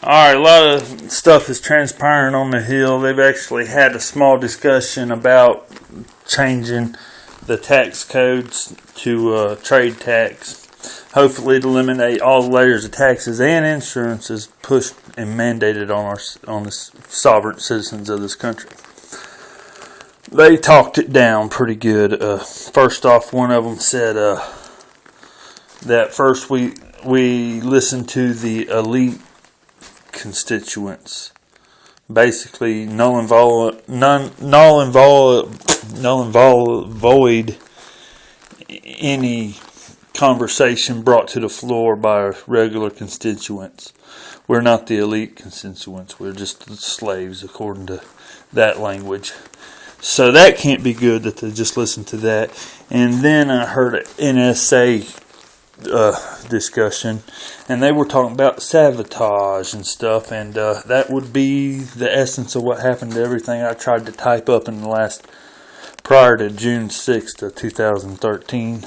Alright, a lot of stuff is transpiring on the Hill. They've actually had a small discussion about changing the tax codes to trade tax. Hopefully to eliminate all the layers of taxes and insurances pushed and mandated on the sovereign citizens of this country. They talked it down pretty good. First off, one of them said that first we listened to the elite constituents, basically null and void any conversation brought to the floor by regular constituents. We're not the elite constituents. We're just the slaves, according to that language. So that can't be good that they just listen to that. And then I heard an NSA discussion, and they were talking about sabotage and stuff, and that would be the essence of what happened to everything I tried to type up in the prior to June 6th of 2013.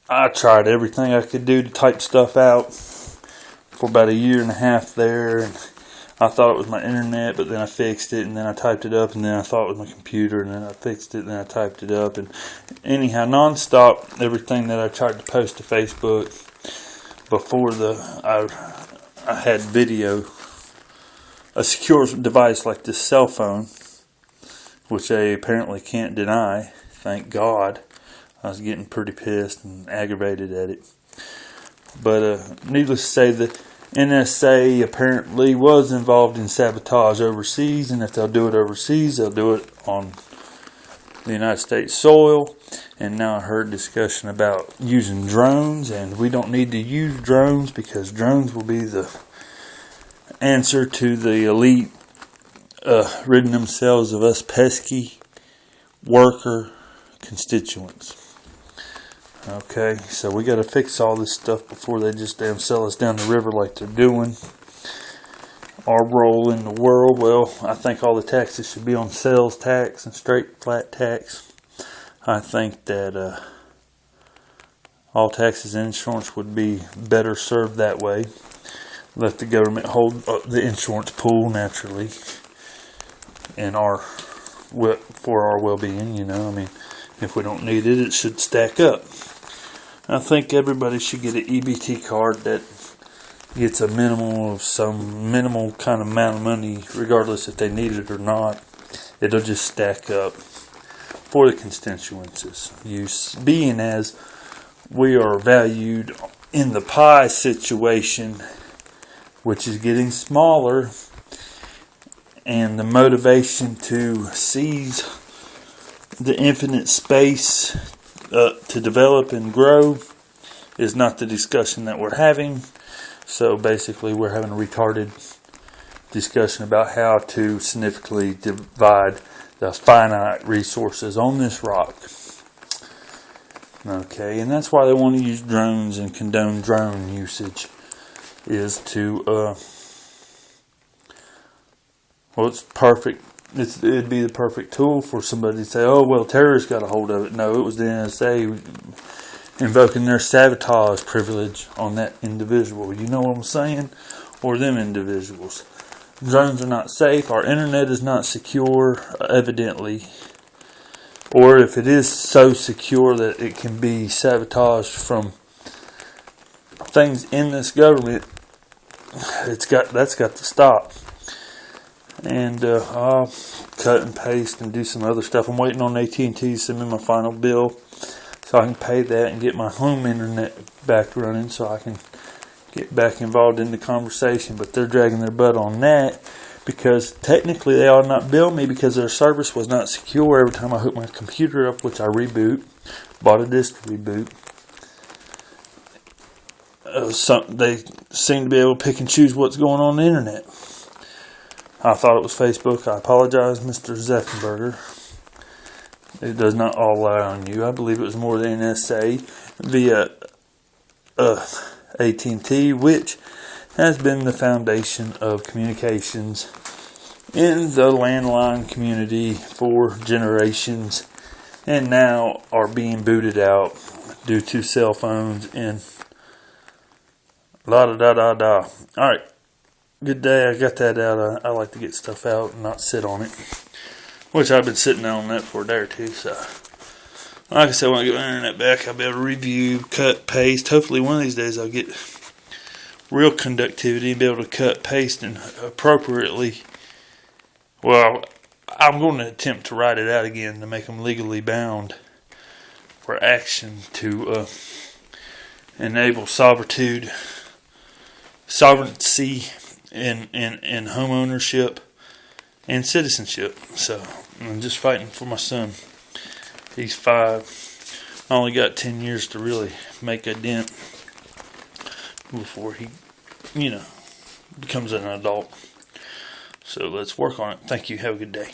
I tried everything I could do to type stuff out for about a year and a half there, and I thought it was my internet, but then I fixed it, and then I typed it up, and then I thought it was my computer, and then I fixed it, and then I typed it up, and anyhow, non-stop, everything that I tried to post to Facebook before I had video, a secure device like this cell phone, which they apparently can't deny, thank God. I was getting pretty pissed and aggravated at it. But needless to say, the NSA apparently was involved in sabotage overseas, and if they'll do it overseas, they'll do it on the United States soil. And now I heard discussion about using drones, and we don't need to use drones because drones will be the answer to the elite ridding themselves of us pesky worker constituents. Okay, so we got to fix all this stuff before they just damn sell us down the river like they're doing. Our role in the world, well, I think all the taxes should be on sales tax and straight flat tax. I think that all taxes and insurance would be better served that way. Let the government hold the insurance pool naturally and for our well-being, you know. I mean, if we don't need it, it should stack up. I think everybody should get an EBT card that gets a some minimal kind of amount of money, regardless if they need it or not. It'll just stack up for the constituencies. Being as we are valued in the pie situation, which is getting smaller, and the motivation to seize the infinite space to develop and grow is not the discussion that we're having. So basically we're having a retarded discussion about how to significantly divide the finite resources on this rock. Okay, and that's why they want to use drones and condone drone usage, is to well, it's perfect. It'd be the perfect tool for somebody to say, oh, well, terrorists got a hold of it. No, it was the NSA invoking their sabotage privilege on that individual. You know what I'm saying? Or them individuals. Drones are not safe. Our internet is not secure, evidently. Or if it is so secure that it can be sabotaged from things in this government, that's got to stop. And I'll cut and paste and do some other stuff. I'm waiting on AT&T to send me my final bill so I can pay that and get my home internet back running so I can get back involved in the conversation. But they're dragging their butt on that because technically they ought not bill me because their service was not secure every time I hook my computer up, which I bought a disk reboot. They seem to be able to pick and choose what's going on the internet. I thought it was Facebook. I apologize, Mr. Zuckerberg. It does not all lie on you. I believe it was more than NSA via AT&T, which has been the foundation of communications in the landline community for generations, and now are being booted out do 2 cell phones, and la da da da da. Alright, good day. I got that out. I like to get stuff out and not sit on it, which I've been sitting on that for a day or two. So, like I said, when I get my internet back, I'll be able to review, cut, paste. Hopefully, one of these days, I'll get real conductivity and be able to cut, paste, and appropriately. Well, I'm going to attempt to write it out again to make them legally bound for action to enable sovereignty in home ownership and citizenship. So I'm just fighting for my son. He's 5. I only got 10 years to really make a dent before he, becomes an adult. So let's work on it. Thank you. Have a good day.